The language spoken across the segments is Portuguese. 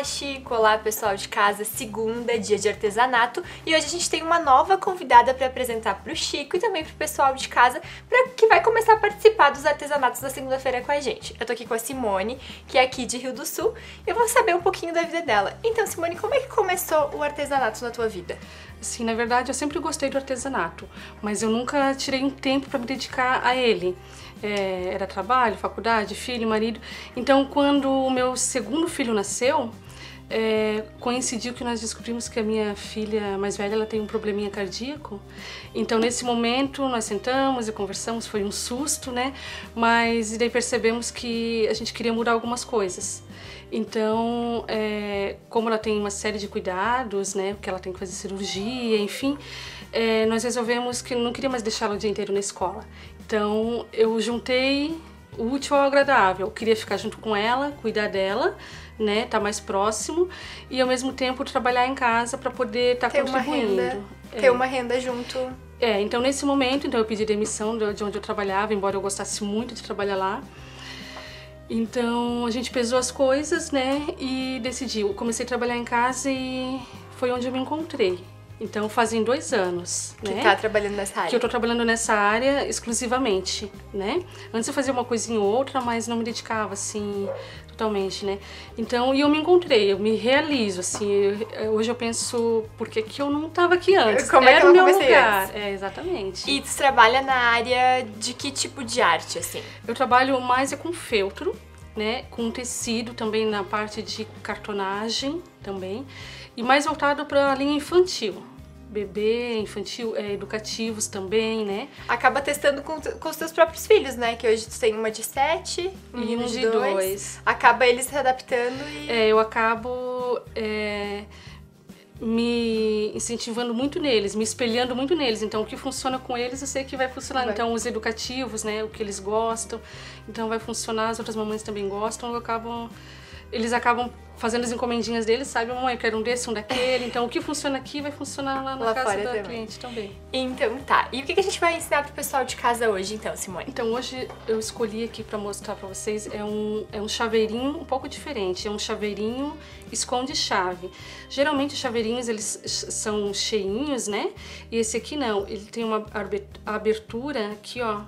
Olá, Chico! Olá, pessoal de casa! Segunda, dia de artesanato, e hoje a gente tem uma nova convidada para apresentar para o Chico e também para o pessoal de casa, que vai começar a participar dos artesanatos da segunda-feira com a gente. Eu tô aqui com a Simone, que é aqui de Rio do Sul, e eu vou saber um pouquinho da vida dela. Então, Simone, como é que começou o artesanato na tua vida? Sim, na verdade eu sempre gostei do artesanato, mas eu nunca tirei um tempo para me dedicar a ele. Era trabalho, faculdade, filho, marido. Então, quando o meu segundo filho nasceu, coincidiu que nós descobrimos que a minha filha mais velha ela tem um probleminha cardíaco. Então, nesse momento, nós sentamos e conversamos, foi um susto, né? Mas daí percebemos que a gente queria mudar algumas coisas. Então, como ela tem uma série de cuidados, né? Porque ela tem que fazer cirurgia, enfim, nós resolvemos que não queria mais deixá-la o dia inteiro na escola. Então, eu juntei o útil ao agradável. Eu queria ficar junto com ela, cuidar dela, né, tá mais próximo e ao mesmo tempo trabalhar em casa para poder estar contribuindo. Ter uma renda junto. Então nesse momento, eu pedi demissão de onde eu trabalhava, embora eu gostasse muito de trabalhar lá. Então a gente pesou as coisas, né, e decidiu. Eu comecei a trabalhar em casa e foi onde eu me encontrei. Então fazem 2 anos, né? Que tá trabalhando nessa área. Que eu tô trabalhando nessa área exclusivamente, né? Antes eu fazia uma coisinha ou outra, mas não me dedicava, assim, totalmente, né? Então, e eu me encontrei, eu me realizo, assim. Hoje eu penso, por que que eu não tava aqui antes? Como é que era eu o meu comecei lugar. antes? Exatamente. E tu trabalha na área de que tipo de arte, assim? Eu trabalho mais com feltro, né? Com tecido também na parte de cartonagem também. E mais voltado para a linha infantil. Bebê, infantil, educativos também, né? Acaba testando com os teus próprios filhos, né? Que hoje tu tem uma de 7 e um de 2. Acaba eles se adaptando e... eu acabo me incentivando muito neles, me espelhando muito neles. Então, o que funciona com eles, eu sei que vai funcionar. Então, os educativos, né? O que eles gostam. Então, vai funcionar. As outras mamães também gostam. Eles acabam fazendo as encomendinhas deles, sabe? Mamãe, eu quero um desse, um daquele. Então, o que funciona aqui vai funcionar lá na casa da cliente também. Então, tá. E o que a gente vai ensinar pro pessoal de casa hoje, então, Simone? Então, hoje eu escolhi aqui pra mostrar pra vocês, é um chaveirinho um pouco diferente. É um chaveirinho esconde-chave. Geralmente, os chaveirinhos, eles são cheinhos, né? E esse aqui não. Ele tem uma abertura aqui, ó,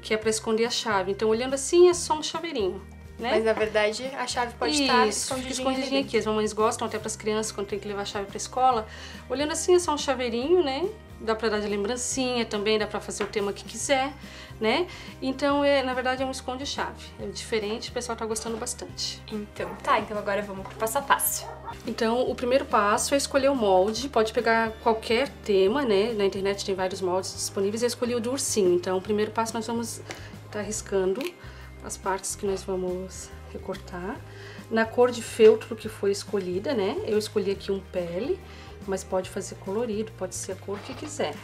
que é pra esconder a chave. Então, olhando assim, é só um chaveirinho. Né? Mas na verdade a chave pode estar escondidinha aqui. As mamães gostam até para as crianças quando tem que levar a chave para a escola. Olhando assim é só um chaveirinho, né? Dá para dar de lembrancinha também, dá para fazer o tema que quiser, né? Então na verdade é um esconde-chave. É diferente, o pessoal tá gostando bastante. Então tá, então agora vamos pro passo a passo. Então o primeiro passo é escolher o molde. Pode pegar qualquer tema, né? Na internet tem vários moldes disponíveis. Eu escolhi o do ursinho. Então o primeiro passo nós vamos estar riscando as partes que nós vamos recortar na cor de feltro que foi escolhida, né? Eu escolhi aqui um pele, mas pode fazer colorido, pode ser a cor que quiser.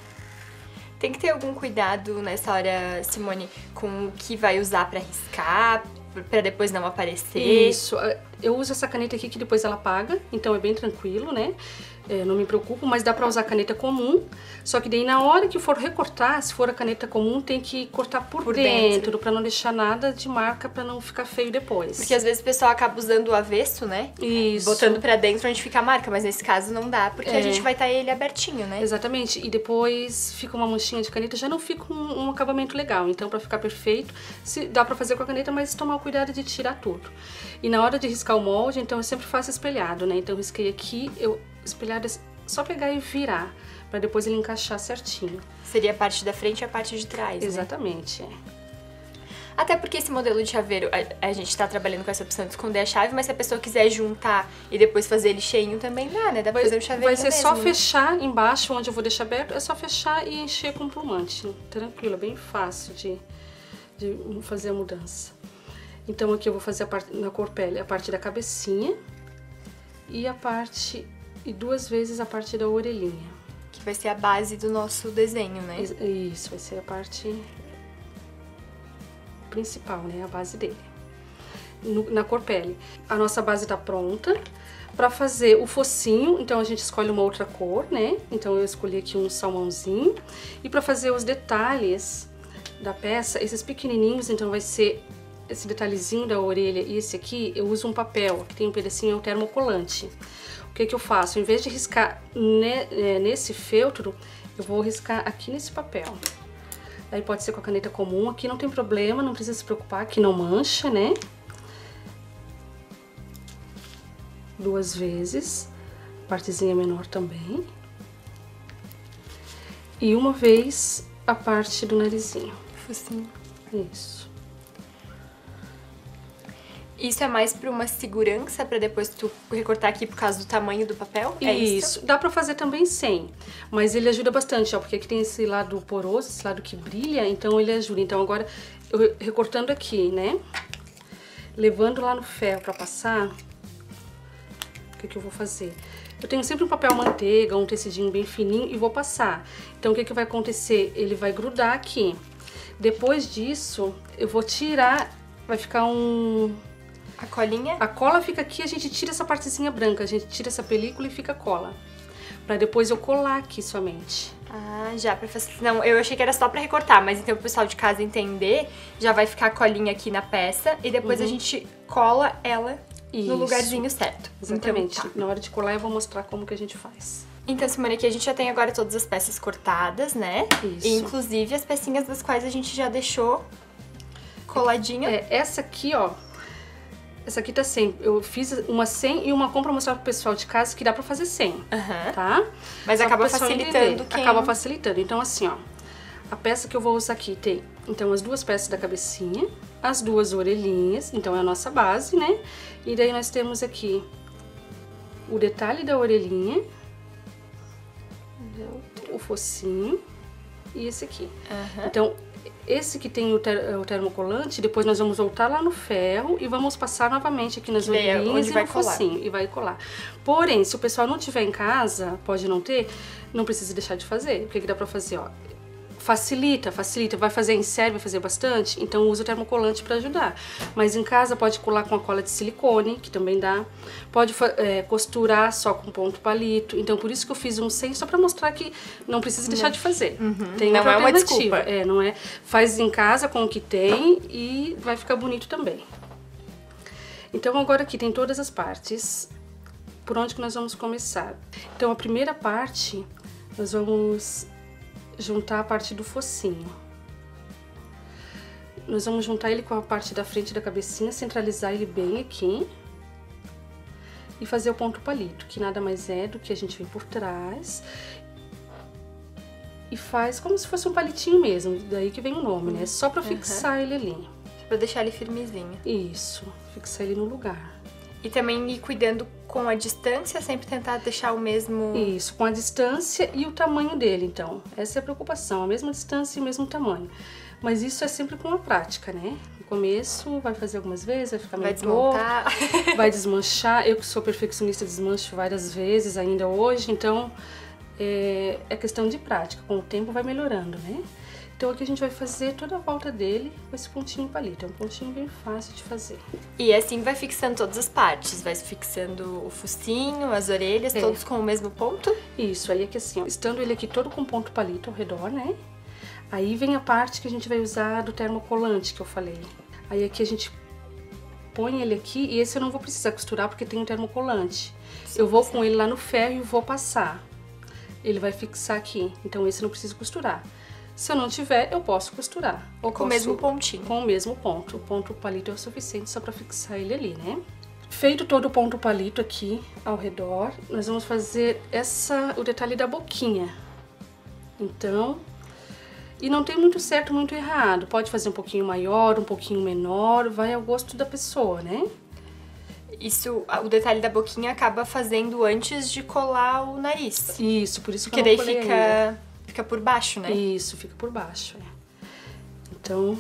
Tem que ter algum cuidado nessa hora, Simone, com o que vai usar para riscar, para depois não aparecer? Isso, eu uso essa caneta aqui que depois ela apaga, então é bem tranquilo, né? Não me preocupo, mas dá pra usar caneta comum, só que daí na hora que for recortar, se for a caneta comum, tem que cortar por dentro, pra não deixar nada de marca, pra não ficar feio depois. Porque às vezes o pessoal acaba usando o avesso, né? Isso. Botando pra dentro onde fica a marca, mas nesse caso não dá, porque a gente vai estar ele abertinho, né? Exatamente, e depois fica uma manchinha de caneta, já não fica um acabamento legal. Então pra ficar perfeito, dá pra fazer com a caneta, mas tomar o cuidado de tirar tudo. E na hora de riscar o molde, então eu sempre faço espelhado, né? Então eu risquei aqui, espelhado é só pegar e virar, pra depois ele encaixar certinho. Seria a parte da frente e a parte de trás, exatamente, né? Até porque esse modelo de chaveiro, a gente tá trabalhando com essa opção de esconder a chave, mas se a pessoa quiser juntar e depois fazer ele cheinho também dá, né? Dá pra fazer o chaveiro Vai ser mesmo, só né? fechar embaixo, onde eu vou deixar aberto, é só fechar e encher com plumante. Tranquilo, é bem fácil de fazer a mudança. Então aqui eu vou fazer na cor pele a parte da cabecinha e 2 vezes a parte da orelhinha. Que vai ser a base do nosso desenho, né? Isso, vai ser a parte principal, né? A base dele. Na cor pele. A nossa base tá pronta. Pra fazer o focinho, então a gente escolhe uma outra cor, né? Então eu escolhi aqui um salmãozinho. E pra fazer os detalhes da peça, esses pequenininhos, então vai ser esse detalhezinho da orelha e esse aqui, eu uso um papel. Aqui tem um pedacinho, é o termocolante. O que que eu faço? Em vez de riscar nesse feltro, eu vou riscar aqui nesse papel. Aí pode ser com a caneta comum, aqui não tem problema, não precisa se preocupar, aqui não mancha, né? 2 vezes, partezinha menor também. E uma vez a parte do narizinho. Focinho. Isso. Isso é mais pra uma segurança, pra depois tu recortar aqui por causa do tamanho do papel? É isso? Dá pra fazer também sem, mas ele ajuda bastante, ó, porque aqui tem esse lado poroso, esse lado que brilha, então ele ajuda. Então agora, eu recortando aqui, né, levando lá no ferro pra passar, o que que eu vou fazer? Eu tenho sempre um papel manteiga, um tecidinho bem fininho e vou passar. Então o que que vai acontecer? Ele vai grudar aqui. Depois disso, eu vou tirar, vai ficar A colinha? A cola fica aqui, a gente tira essa partezinha branca, a gente tira essa película e fica a cola. Pra depois eu colar aqui somente. Ah, já, pra facilitar. Não, eu achei que era só pra recortar, mas então o pessoal de casa entender, já vai ficar a colinha aqui na peça e depois a gente cola ela no lugarzinho certo. Exatamente. Então, tá. Na hora de colar eu vou mostrar como que a gente faz. Então, Simone, aqui a gente já tem agora todas as peças cortadas, né? Isso. E, inclusive, as pecinhas das quais a gente já deixou coladinha. Essa aqui, ó, essa aqui tá sem. Eu fiz uma sem e uma com pra mostrar pro pessoal de casa que dá pra fazer sem, tá? Mas Só acaba pro pessoal facilitando entender. quem... Acaba facilitando. Então, assim, ó, a peça que eu vou usar aqui tem, então, as 2 peças da cabecinha, as 2 orelhinhas, então é a nossa base, né? E daí nós temos aqui o detalhe da orelhinha, o focinho e esse aqui. Então, esse que tem o termocolante, depois nós vamos voltar lá no ferro e vamos passar novamente aqui nas orelhinhas e no focinho. E vai colar. Porém, se o pessoal não tiver em casa, pode não ter, não precisa deixar de fazer. O que dá pra fazer, ó? Facilita, vai fazer em série, vai fazer bastante, então usa o termocolante para ajudar. Mas em casa pode colar com a cola de silicone, que também dá. Pode costurar só com ponto palito. Então por isso que eu fiz um sem, só para mostrar que não precisa deixar de fazer. Tem não é uma alternativa. desculpa. Não é. Faz em casa com o que tem e vai ficar bonito também. Então agora aqui tem todas as partes. Por onde que nós vamos começar? Então a primeira parte, nós vamos juntar a parte do focinho. Nós vamos juntar ele com a parte da frente da cabecinha, centralizar ele bem aqui e fazer o ponto palito, que nada mais é do que a gente vem por trás e faz como se fosse um palitinho mesmo, daí que vem o nome, né? Só pra fixar ele ali. Pra deixar ele firmezinho. Isso, fixar ele no lugar. E também ir cuidando com a distância, sempre tentar deixar o mesmo... Isso, com a distância e o tamanho dele, então. Essa é a preocupação, a mesma distância e o mesmo tamanho. Mas isso é sempre com a prática, né? No começo, vai fazer algumas vezes, vai ficar meio desmontar. Vai desmanchar. Eu que sou perfeccionista, desmancho várias vezes ainda hoje, então é questão de prática. Com o tempo vai melhorando, né? Então aqui a gente vai fazer toda a volta dele com esse pontinho palito. É um pontinho bem fácil de fazer. E assim vai fixando todas as partes. Vai fixando o focinho, as orelhas, todos com o mesmo ponto? Isso, aí é que assim, ó, estando ele aqui todo com ponto palito ao redor, né? Aí vem a parte que a gente vai usar do termocolante que eu falei. Aí aqui a gente põe ele aqui e esse eu não vou precisar costurar porque tem um termocolante. Eu vou com ele lá no ferro e vou passar. Ele vai fixar aqui, então esse eu não preciso costurar. Se eu não tiver, eu posso costurar. Ou com o mesmo pontinho. Com o mesmo ponto. O ponto palito é o suficiente só pra fixar ele ali, né? Feito todo o ponto palito aqui ao redor, nós vamos fazer o detalhe da boquinha. Então, e não tem muito certo, muito errado. Pode fazer um pouquinho maior, um pouquinho menor, vai ao gosto da pessoa, né? Isso, o detalhe da boquinha acaba fazendo antes de colar o nariz. Isso, por isso que porque eu não daí colei ainda. Fica por baixo, né? Isso, fica por baixo, Então,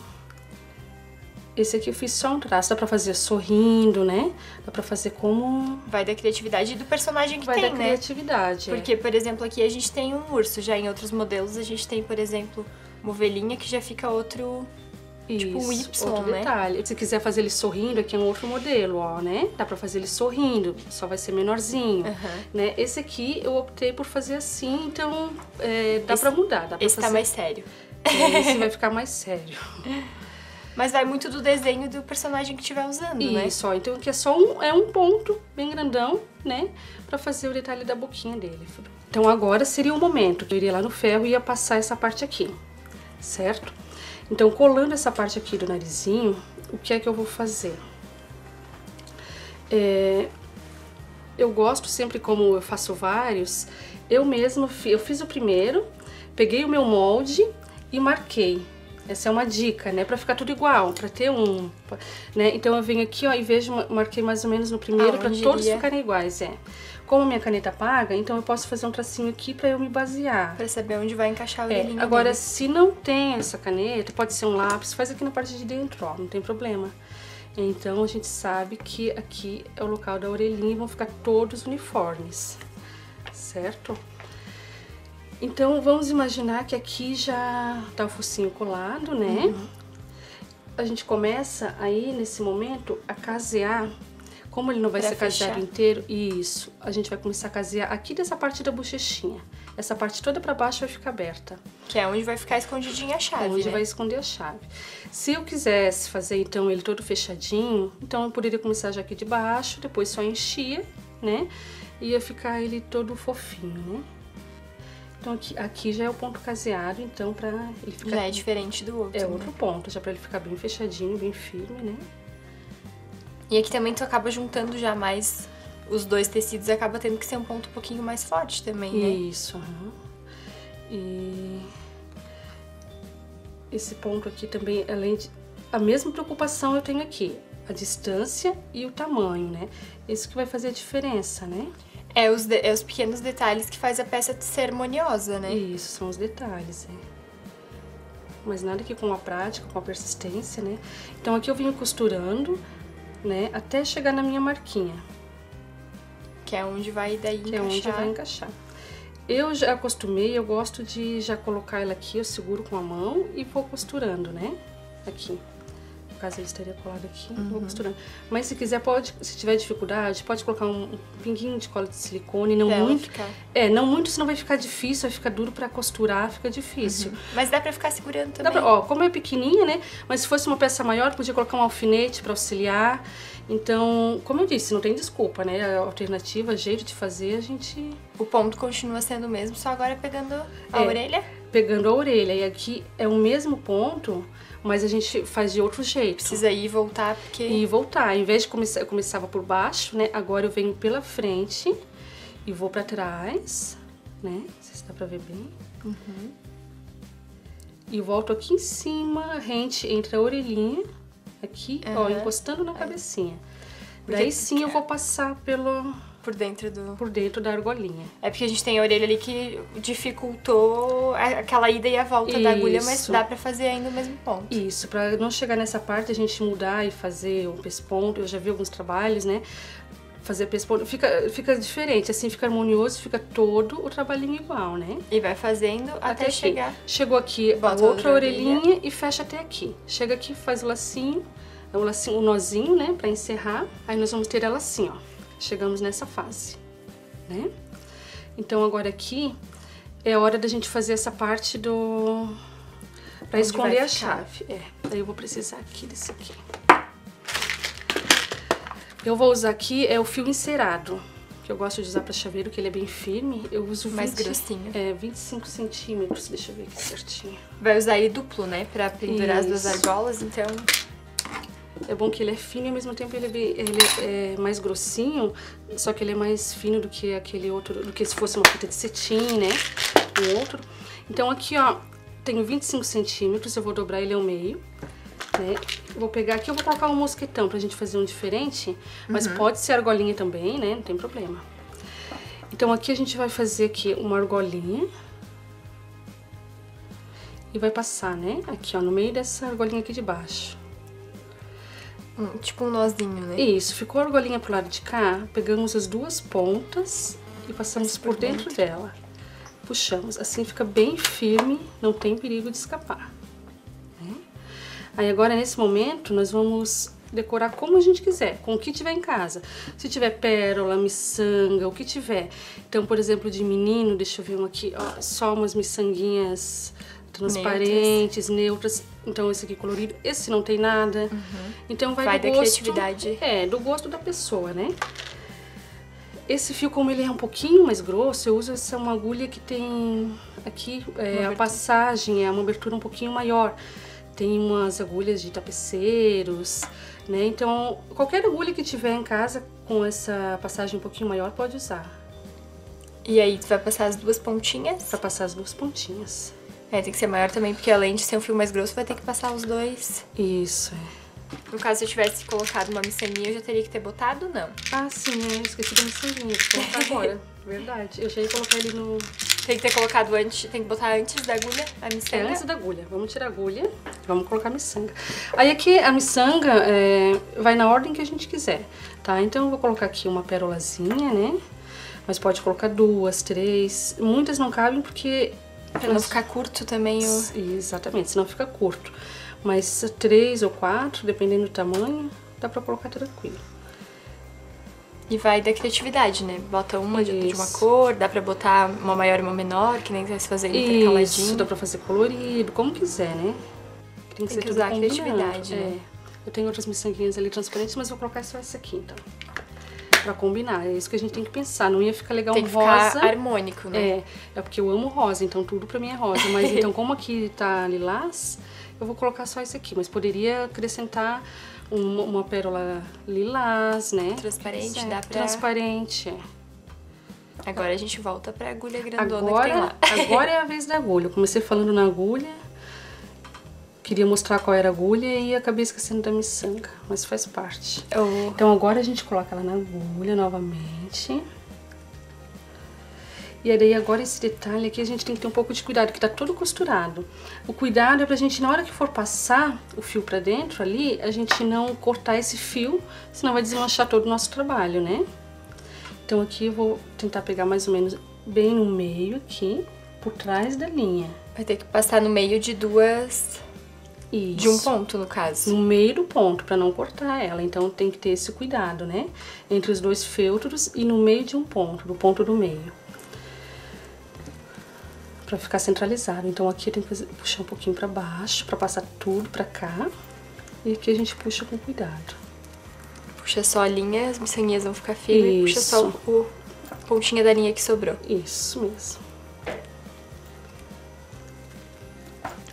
esse aqui eu fiz só um traço. Dá pra fazer sorrindo, né? Dá pra fazer como... Vai da criatividade do personagem que vai tem, da né? criatividade, Porque, por exemplo, aqui a gente tem um urso. Já em outros modelos a gente tem, por exemplo, uma ovelhinha que já fica outro... tipo um Y, outro detalhe. Se quiser fazer ele sorrindo, aqui é um outro modelo, ó, né? Dá pra fazer ele sorrindo, só vai ser menorzinho, né? Esse aqui eu optei por fazer assim, então dá pra mudar. Dá pra esse fazer... tá mais sério. Esse vai ficar mais sério. Mas vai muito do desenho do personagem que estiver usando, né? Isso, ó, então aqui é só um ponto bem grandão, né? Pra fazer o detalhe da boquinha dele. Então agora seria o momento que eu iria lá no ferro e ia passar essa parte aqui, certo? Então colando essa parte aqui do narizinho, o que é que eu vou fazer? Eu gosto sempre, como eu faço vários, eu fiz o primeiro, peguei o meu molde e marquei. Essa é uma dica, né? Pra ficar tudo igual, pra ter né? Então eu venho aqui, ó, e marquei mais ou menos no primeiro, pra todos ficarem iguais, Como a minha caneta apaga, então eu posso fazer um tracinho aqui pra eu me basear. Pra saber onde vai encaixar o orelhinho Agora, dele. se não tem essa caneta, pode ser um lápis, faz aqui na parte de dentro, ó, não tem problema. Então a gente sabe que aqui é o local da orelhinha e vão ficar todos uniformes, certo? Então vamos imaginar que aqui já tá o focinho colado, né? A gente começa aí, nesse momento, a casear. Como ele não vai ser caseado inteiro, isso, a gente vai começar a casear aqui dessa parte da bochechinha. Essa parte toda pra baixo vai ficar aberta. Que é onde vai ficar escondidinha a chave, onde vai esconder a chave. Se eu quisesse fazer, então, ele todo fechadinho, então eu poderia começar já aqui de baixo, depois só enchia, né? E ia ficar ele todo fofinho, né? Então aqui já é o ponto caseado, então pra ele ficar... Já é diferente do outro. É outro ponto, já pra ele ficar bem fechadinho, bem firme, né? E aqui também tu acaba juntando já mais os dois tecidos, acaba tendo que ser um ponto um pouquinho mais forte também, né? Isso, E esse ponto aqui também, além de... A mesma preocupação eu tenho aqui, a distância e o tamanho, né? Isso que vai fazer a diferença, né? É os pequenos detalhes que faz a peça ser harmoniosa, né? Isso, são os detalhes, Mas nada que com a prática, com a persistência, né? Então aqui eu venho costurando, né? Até chegar na minha marquinha. Que é onde vai daí encaixar. Que é onde vai encaixar. Eu já acostumei, eu gosto de já colocar ela aqui, eu seguro com a mão e vou costurando, né? Aqui. No caso, ele estaria colado aqui, vou costurando. Mas se quiser, se tiver dificuldade, pode colocar um pinguinho de cola de silicone, não muito. Não muito, senão vai ficar difícil, vai ficar duro pra costurar, fica difícil. Mas dá pra ficar segurando também. Como é pequenininha, né? Mas se fosse uma peça maior, podia colocar um alfinete pra auxiliar. Então, como eu disse, não tem desculpa, né? A alternativa, a jeito de fazer, a gente... O ponto continua sendo o mesmo, só agora pegando a orelha? Pegando a orelha. E aqui é o mesmo ponto, mas a gente faz de outro jeito. Precisa ir e voltar, porque... E voltar. Ao invés de começar, eu começava por baixo, né? Agora eu venho pela frente e vou pra trás, né? Não sei se dá pra ver bem. E volto aqui em cima, rente entre a orelhinha, aqui, ó, encostando na cabecinha. Daí sim eu vou passar por dentro da argolinha. É porque a gente tem a orelha ali que dificultou aquela ida e a volta da agulha, mas dá pra fazer ainda o mesmo ponto. Isso, pra não chegar nessa parte, a gente mudar e fazer um pesponto. Eu já vi alguns trabalhos, né? Fazer pesponto, fica diferente, assim, fica harmonioso, fica todo o trabalhinho igual, né? E vai fazendo até chegar. Chegou aqui a outra orelhinha e fecha até aqui. Chega aqui, faz o lacinho, um nozinho, né, pra encerrar. Aí nós vamos ter ela assim, ó. Chegamos nessa fase, né? Então agora aqui é a hora da gente fazer essa parte pra esconder a chave. Daí eu vou precisar aqui desse aqui. Eu vou usar aqui o fio encerado, que eu gosto de usar pra chaveiro, que ele é bem firme. Eu uso mais grossinho. 25 centímetros, deixa eu ver aqui certinho. Vai usar ele duplo, né, pra pendurar as duas argolas, então... É bom que ele é fino e ao mesmo tempo ele é mais grossinho, só que ele é mais fino do que aquele outro, do que se fosse uma fita de cetim, né? O outro. Então aqui, ó, tenho 25 centímetros, eu vou dobrar ele ao meio, né? Vou pegar aqui, eu vou colocar um mosquetão pra gente fazer um diferente, mas pode ser argolinha também, né? Não tem problema. Então aqui a gente vai fazer aqui uma argolinha. E vai passar, né? Aqui, ó, no meio dessa argolinha aqui de baixo. Tipo um nozinho, né? Isso, ficou a argolinha pro lado de cá, pegamos as duas pontas e passamos por dentro dela. Puxamos, assim fica bem firme, não tem perigo de escapar. Né? Aí agora, nesse momento, nós vamos decorar como a gente quiser, com o que tiver em casa. Se tiver pérola, miçanga, o que tiver. Então, por exemplo, de menino, deixa eu ver um aqui, ó, só umas miçanguinhas transparentes, neutras. Então esse aqui colorido, esse não tem nada. Então vai do da gosto, criatividade. do gosto da pessoa, né? Esse fio, como ele é um pouquinho mais grosso, eu uso uma agulha que tem aqui a passagem, é uma abertura um pouquinho maior. Tem umas agulhas de tapeceiros, né? Então qualquer agulha que tiver em casa com essa passagem um pouquinho maior pode usar. E aí tu vai passar as duas pontinhas? Pra passar as duas pontinhas. Tem que ser maior também, porque além de ser um fio mais grosso, vai ter que passar os dois. Isso, No caso, se eu tivesse colocado uma miçanguinha, eu já teria que ter botado, não? Ah, sim, esqueci da miçanguinha, vou colocar agora. Verdade, eu já ia colocar ele no... Tem que ter colocado antes, tem que botar antes da agulha a miçanga? Antes da agulha. Vamos tirar a agulha, vamos colocar a miçanga. Aí aqui a miçanga vai na ordem que a gente quiser, tá? Então eu vou colocar aqui uma pérolazinha, né? Mas pode colocar 2, 3, muitas não cabem porque... Pra não ficar curto também Exatamente, senão fica curto. Mas 3 ou 4, dependendo do tamanho, dá pra colocar tranquilo. E vai da criatividade, né? Bota uma de uma cor, dá pra botar uma maior e uma menor, que nem vai se fazer intercaladinho. Isso, dá pra fazer colorido, como quiser, né? Tem que usar a criatividade, né? Eu tenho outras miçanguinhas ali transparentes, mas vou colocar só essa aqui, então. Pra combinar, é isso que a gente tem que pensar. Não ia ficar legal tem que rosa. Ficar harmônico, né? É porque eu amo rosa, então tudo pra mim é rosa. Mas então, como aqui tá lilás, eu vou colocar só esse aqui. Mas poderia acrescentar uma pérola lilás, né? Transparente, dá pra... Transparente, Agora a gente volta pra agulha grandona que tem lá. Agora é a vez da agulha. Eu comecei falando na agulha, queria mostrar qual era a agulha e acabei esquecendo da miçanga, mas faz parte. Então agora a gente coloca ela na agulha novamente. E aí agora esse detalhe aqui a gente tem que ter um pouco de cuidado, que tá todo costurado. O cuidado é pra gente, na hora que for passar o fio pra dentro ali, a gente não cortar esse fio, senão vai desmanchar todo o nosso trabalho, né? Então aqui eu vou tentar pegar mais ou menos bem no meio aqui, por trás da linha. Vai ter que passar no meio de duas... Isso. De um ponto, no caso. No meio do ponto, pra não cortar ela. Então tem que ter esse cuidado, né? Entre os dois feltros e no meio de um ponto, do ponto do meio. Pra ficar centralizado. Então aqui eu tenho que puxar um pouquinho pra baixo, pra passar tudo pra cá. E aqui a gente puxa com cuidado. Puxa só a linha, as miçanguinhas vão ficar firmes. E puxa só a pontinha da linha que sobrou. Isso mesmo.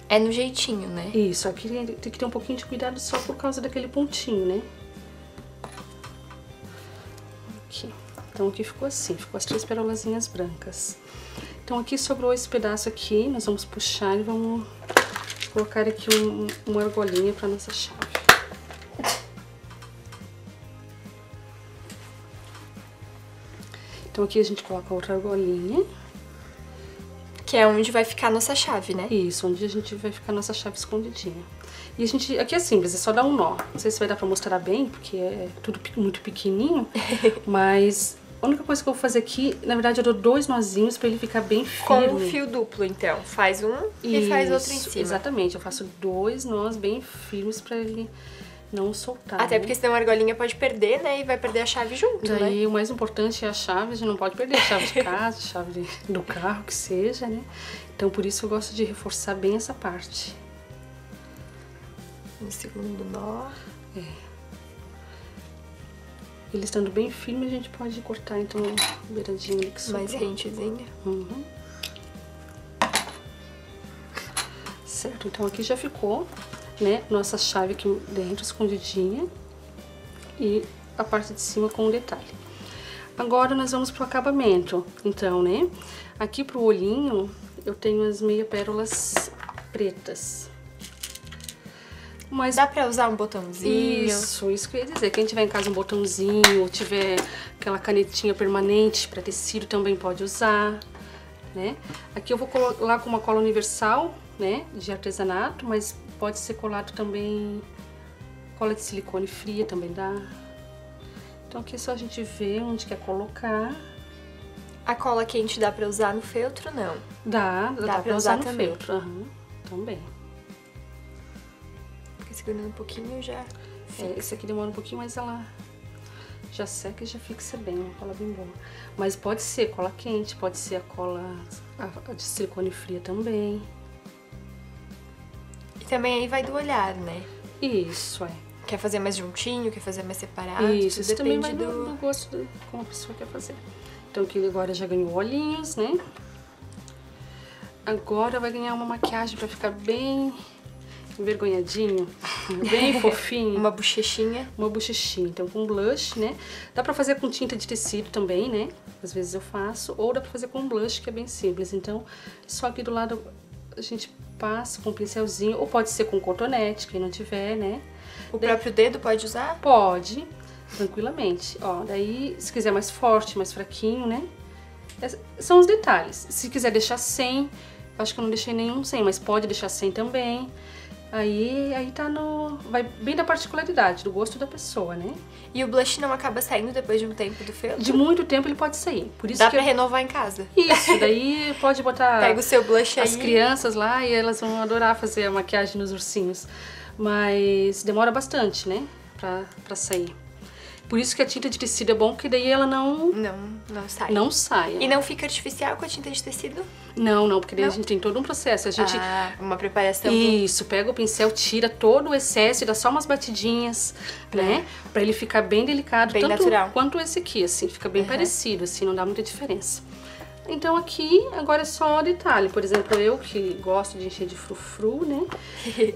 É no jeitinho, né? Isso, aqui tem que ter um pouquinho de cuidado só por causa daquele pontinho, né? Aqui. Então aqui ficou assim, ficou as 3 perolazinhas brancas. Então aqui sobrou esse pedaço aqui, nós vamos puxar e vamos colocar aqui uma argolinha para nossa chave. Então aqui a gente coloca outra argolinha. Que é onde vai ficar a nossa chave, né? Isso, onde a gente vai ficar a nossa chave escondidinha. E a gente, aqui é simples, é só dar um nó. Não sei se vai dar pra mostrar bem, porque é tudo muito pequenininho, mas a única coisa que eu vou fazer aqui, na verdade eu dou 2 nozinhos pra ele ficar bem firme. Com o fio duplo, então. Faz um e faz outro em cima. Exatamente, eu faço 2 nós bem firmes pra ele não soltar. Até porque senão a argolinha pode perder, né? E vai perder a chave junto, Daí né? o mais importante é a chave, a gente não pode perder a chave de casa, chave do carro, que seja, né? Então por isso eu gosto de reforçar bem essa parte. No segundo nó. Ele estando bem firme, a gente pode cortar, então, a beiradinha ali que sobrou. Mais rentezinha. Certo, então aqui já ficou, né, nossa chave aqui dentro, escondidinha. E a parte de cima com um detalhe. Agora nós vamos pro acabamento. Então, né, aqui pro olhinho, eu tenho as meia pérolas pretas. Mas dá pra usar um botãozinho. Isso que eu ia dizer. Quem tiver em casa um botãozinho, ou tiver aquela canetinha permanente para tecido, também pode usar, né? Aqui eu vou colar com uma cola universal, né, de artesanato, mas pode ser colado também, cola de silicone fria também dá. Então aqui é só a gente ver onde quer colocar. A cola quente dá pra usar no feltro, não? Dá pra usar no também. feltro, também. Segurando um pouquinho já fixa. Esse aqui demora um pouquinho, mas ela já seca e já fixa bem, uma cola bem boa. Mas pode ser cola quente, pode ser a cola de silicone fria também. Também aí vai do olhar, né? Isso, Quer fazer mais juntinho, quer fazer mais separado? Isso também vai depende do gosto de como a pessoa quer fazer. Então aqui agora já ganhou olhinhos, né? Agora vai ganhar uma maquiagem pra ficar bem envergonhadinho, bem fofinho. Uma bochechinha. Uma bochechinha. Então com blush, né? Dá pra fazer com tinta de tecido também, né? Às vezes eu faço. Ou dá pra fazer com blush, que é bem simples. Então só aqui do lado a gente passa com um pincelzinho. Ou pode ser com cotonete, quem não tiver, né? O próprio dedo pode usar? Pode, tranquilamente. Ó, daí se quiser mais forte, mais fraquinho, né? São os detalhes. Se quiser deixar sem, acho que eu não deixei nenhum sem, mas pode deixar sem também. Aí tá no... vai bem da particularidade, do gosto da pessoa, né? E o blush não acaba saindo depois de um tempo do feltro? De muito tempo ele pode sair. Por isso Dá que pra renovar em casa. Isso, daí pode botar... Pega o seu blush aí. As crianças lá e elas vão adorar fazer a maquiagem nos ursinhos. Mas demora bastante, né? Pra sair. Por isso que a tinta de tecido é bom, porque daí ela não sai. Não sai. E não fica artificial com a tinta de tecido? Não, porque daí a gente tem todo um processo. A gente... uma preparação. Isso, pega o pincel, tira todo o excesso e dá só umas batidinhas, né? Pra ele ficar bem delicado, bem tanto natural. quanto esse aqui, assim. Fica bem parecido, assim, não dá muita diferença. Então aqui, agora é só detalhe. Por exemplo, eu que gosto de encher de frufru, né?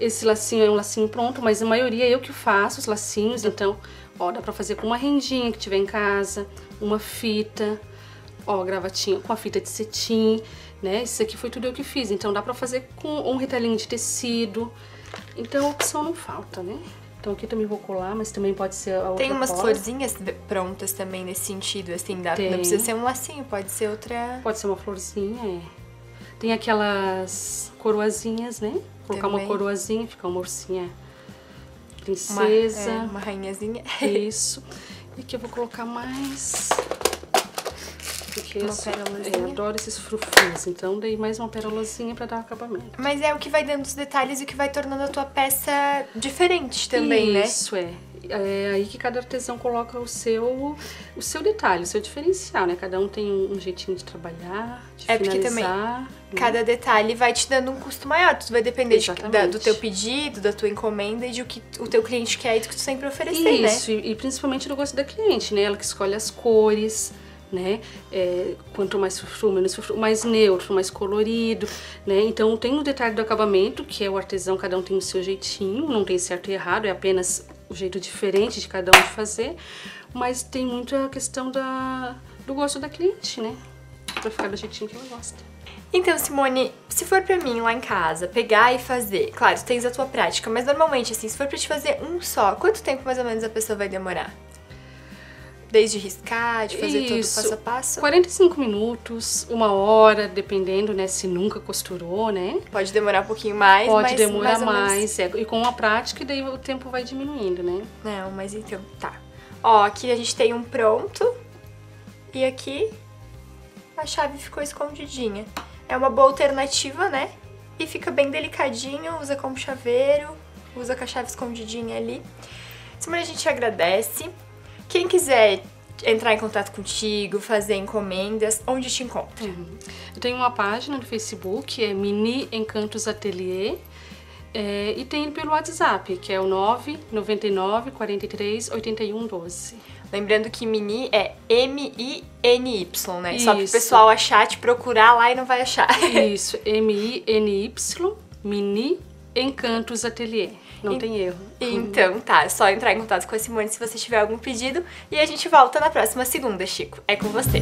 Esse lacinho é um lacinho pronto, mas a maioria eu que faço os lacinhos. Então, ó, dá pra fazer com uma rendinha que tiver em casa, uma fita, ó, gravatinha com a fita de cetim, né? Isso aqui foi tudo eu que fiz. Então dá pra fazer com um retalhinho de tecido. Então a opção não falta, né? Então aqui também vou colar, mas também pode ser a outra Tem umas cola. florzinhas prontas também nesse sentido, assim, não precisa ser um lacinho, pode ser outra... Pode ser uma florzinha, Tem aquelas coroazinhas, né? Colocar uma coroazinha, ficar uma ursinha princesa. Uma rainhazinha. Isso. E aqui eu vou colocar mais... Porque uma pérolazinha. Eu adoro esses frufrus, então dei mais uma pérolazinha pra dar acabamento. Mas é o que vai dando os detalhes e o que vai tornando a tua peça diferente também, né? Isso, É aí que cada artesão coloca o seu detalhe, o seu diferencial, né? Cada um tem um jeitinho de trabalhar, de finalizar. Porque também né? cada detalhe vai te dando um custo maior. Tudo vai depender do teu pedido, da tua encomenda e de o que o teu cliente quer e do que tu sempre oferecer, né? Isso, e principalmente do gosto da cliente, né? Ela que escolhe as cores, né? Quanto mais frufru, menos frufru, mais neutro, mais colorido, né? Então tem o detalhe do acabamento, que é o artesão, cada um tem o seu jeitinho, não tem certo e errado, é apenas o jeito diferente de cada um de fazer, mas tem muito a questão do gosto da cliente, né? Pra ficar do jeitinho que ela gosta. Então, Simone, se for pra mim lá em casa, pegar e fazer, claro, tu tens a tua prática, mas normalmente, assim, se for pra te fazer um só, quanto tempo mais ou menos a pessoa vai demorar? Desde riscar, de fazer tudo passo a passo? 45 minutos, 1 hora, dependendo, né, se nunca costurou, né? Pode demorar um pouquinho mais, Pode mas demorar mais, e com a prática, daí o tempo vai diminuindo, né? Não, mas então, tá. Ó, aqui a gente tem um pronto, e aqui a chave ficou escondidinha. É uma boa alternativa, né? E fica bem delicadinho, usa como chaveiro, usa com a chave escondidinha ali. Simone, a gente agradece. Quem quiser entrar em contato contigo, fazer encomendas, onde te encontra? Eu tenho uma página no Facebook, é Mini Encantos Atelier, e tem pelo WhatsApp, que é o 999 43 81 12. Lembrando que Mini é M-I-N-Y, né? Isso. Só pro pessoal achar, te procurar lá e não vai achar. Isso, M-I-N-Y, Mini Encantos Atelier. Não tem erro. Então tá, é só entrar em contato com a Simone se você tiver algum pedido. E a gente volta na próxima segunda, Chico. É com você.